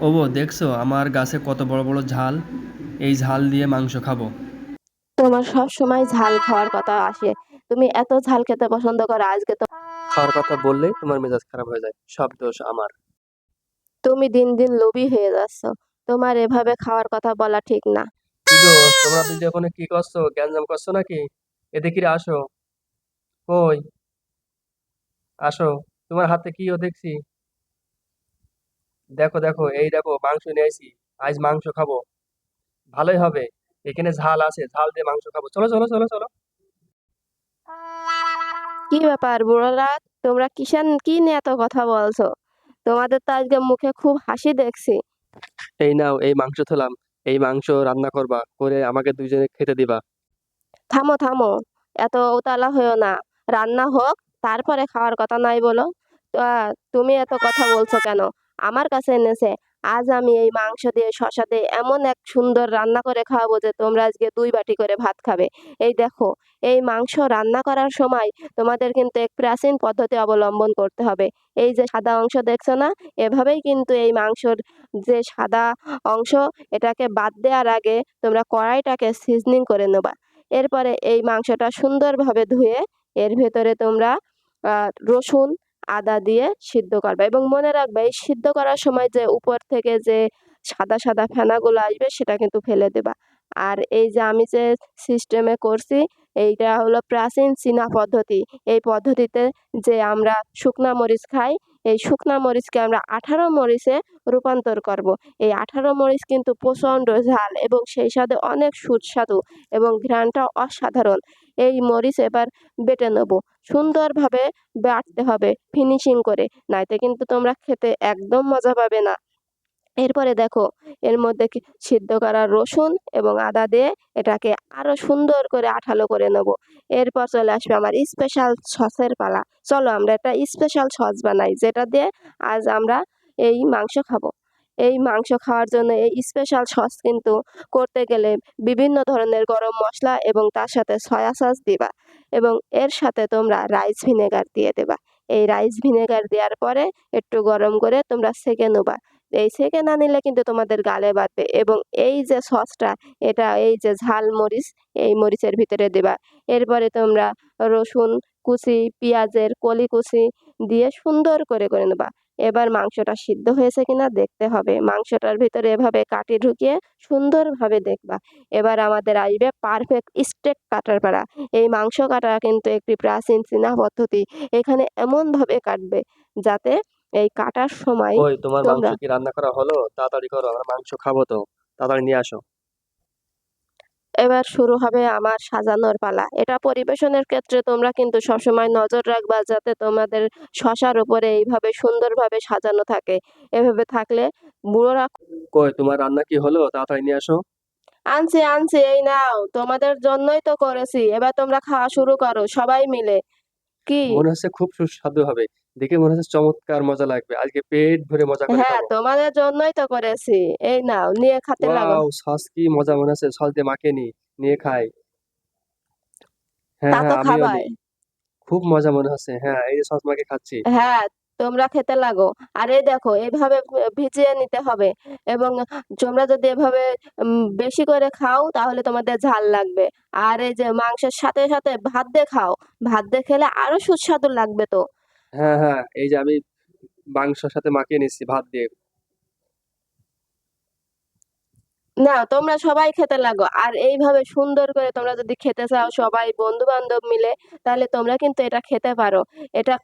ওগো দেখছো আমার গাছে কত বড় বড় ঝাল। এই ঝাল দিয়ে মাংস খাবো। তোমার সব সময় ঝাল খাওয়ার কথা আসে। তুমি এত ঝাল খেতে পছন্দ করো, আজকে তো খাওয়ার কথা বললেই তোমার মেজাজ খারাপ হয়ে যায়, সব দোষ আমার। তুমি দিন দিন লোভী হয়ে যাচ্ছ। তোমার এভাবে খাওয়ার কথা বলা ঠিক না। কি গো, তোমরা দুই ওখানে কি করছো? গ্যাঞ্জাম করছো নাকি? এদিকে আসো। কই? আসো। তোমার হাতে কি ও দেখছি? দেখো দেখো, এই দেখো মাংস নিয়ে আইছি। আজ মাংস খাবো। ভালোই হবে। এখানে ঝাল আছে, ঝাল দিয়ে মাংস খাবো। চলো চলো চলো চলো। কি ব্যাপার বুড়োরা, তোমরা কি নিয়ে এত কথা বলছো? তোমাদের তো আজকে মুখে খুব হাসি দেখছি। এই নাও, এই মাংস থলাম। এই মাংস রান্না করবা, করে আমাকে দুইজনে খেতে দিবা। থামো থামো, এত উতালা হয়েও না। রান্না হোক, তারপরে খাওয়ার কথা নাই বলো। তুমি এত কথা বলছো কেন? আমার কাছে এনেছে। আজ আমি এই মাংস দিয়ে শসা দিয়ে এমন এক সুন্দর রান্না করে খাওয়াবো যে তোমরা আজকে 2 বাটি করে ভাত খাবে। এই দেখো, এই মাংস রান্না করার সময় তোমাদের কিন্তু এক প্রাচীন পদ্ধতি অবলম্বন করতে হবে। এই যে সাদা অংশ দেখছো না, এভাবেই কিন্তু এই মাংসর যে সাদা অংশ, এটাকে বাদ দেওয়ার আগে তোমরা কড়াইটাকে সিজনিং করে নেবা। এরপরে এই মাংসটা সুন্দরভাবে ধুয়ে এর ভেতরে তোমরা রসুন, আদা দিয়ে সিদ্ধ করবে এবং মনে রাখবে এই সিদ্ধ করার সময় যে উপর থেকে যে সাদা সাদা ফেনাগুলো আসবে সেটা কিন্তু ফেলে দেবা। আর এই যে আমি যে সিস্টেমে করছি, এইটা হলো প্রাচীন চীনা পদ্ধতি। এই পদ্ধতিতে যে আমরা শুকনা মরিচ খাই, এই শুকনা মরিচকে আমরা 18 মরিচে রূপান্তর করব। এই 18 মরিচ কিন্তু প্রচণ্ড ঝাল এবং সেই সাথে অনেক সুস্বাদু এবং ঘ্রাণটা অসাধারণ। এই মরিচ এবার বেটে নেব। সুন্দরভাবে বাটতে হবে ফিনিশিং করে, নাইতে কিন্তু তোমরা খেতে একদম মজা পাবে না। এরপরে দেখো, এর মধ্যে সিদ্ধ করা রসুন এবং আদা দিয়ে এটাকে আরো সুন্দর করে আঠালো করে নেব। এরপর চলে আসবে আমার স্পেশাল সসের পালা। চলো আমরা একটা স্পেশাল সস বানাই, যেটা দিয়ে আজ আমরা এই মাংস খাবো। এই মাংস খাওয়ার জন্য এই স্পেশাল সস কিন্তু করতে গেলে বিভিন্ন ধরনের গরম মশলা এবং তার সাথে সয়া সস দিবা এবং এর সাথে তোমরা রাইস ভিনেগার দিয়ে দেবা। এই রাইস ভিনেগার দেওয়ার পরে একটু গরম করে তোমরা সেঁকে নেবা। এই সেকে না নিলে কিন্তু তোমাদের গালে বাঁধবে এবং এই যে সসটা, এটা এই যে ঝাল মরিচ, এই মরিচের ভিতরে দেবা। এরপরে তোমরা রসুন কুচি, পেঁয়াজের কলি কুচি দিয়ে সুন্দর করে নেবা। এবার মাংসটা সিদ্ধ হয়েছে কিনা দেখতে হবে। মাংসটার ভিতরে এভাবে কাটি ঢুকিয়ে সুন্দরভাবে দেখবা। এবার আমাদের আসবে পারফেক্ট স্টেক কাটার পালা। এই মাংস কাটা কিন্তু একটি প্রাচীন চীনা পদ্ধতি। এখানে এমনভাবে কাটবে যাতে এই কাটার সময় কই, তোমার মাংস তোমরা কি রান্না করা হলো? তাড়াতাড়ি করো, আমরা মাংস খাবো তো। তাড়াতাড়ি নিয়ে আসো। এবার শুরু হবে আমার সাজানোর পালা। এটা পরিবেশনের ক্ষেত্রে তোমরা কিন্তু সবসময় নজর রাখবা যাতে তোমাদের শসার উপরে এইভাবে সুন্দরভাবে সাজানো থাকে। এভাবে থাকলে বুড়োরা কই, তোমার রান্না কি হলো? তাড়াতাড়ি নিয়ে আসো। আনছি আনছি, এই নাও, তোমাদের জন্যই তো করেছি। এবার তোমরা খাওয়া শুরু করো সবাই মিলে। কি? মনে হচ্ছে খুব সুস্বাদু হবে। দেখে মনে হচ্ছে চমৎকার মজা লাগবে, আজকে পেট ভরে মজা করে হ্যাঁ, খাবো। তোমাদের জন্যই তো করেছি। এই নাও, নিয়ে খেতে লাগো। ওয়াও, সস কি মজা! মনে হচ্ছে সস দিয়ে মাখিয়ে নি, নিয়ে খাই। হ্যাঁ তা তো হ্যাঁ, আমিও খাবাই। নিই। খুব মজা মনে হচ্ছে। হ্যাঁ, এই যে সস মাখিয়ে খাচ্ছি। হ্যাঁ, তোমরা খেতে লাগো। আর এই দেখো, এভাবে ভিজিয়ে নিতে হবে এবং তোমরা যদি এভাবে বেশি করে খাও তাহলে তোমাদের ঝাল লাগবে। আর এই যে মাংসের সাথে সাথে ভাত দিয়ে খাও। ভাত দিয়ে খেলে আরো সুস্বাদু লাগবে তো। হ্যাঁ হ্যাঁ, এই যে আমি মাংসর সাথে মাখিয়ে নিচ্ছি ভাত দিয়ে। না, তোমরা সবাই খেতে লাগো। আর এইভাবে সুন্দর করে তোমরা যদি খেতে চাও সবাই বন্ধু বান্ধব মিলে, তাহলে তোমরা কিন্তু এটা খেতে পারো। এটা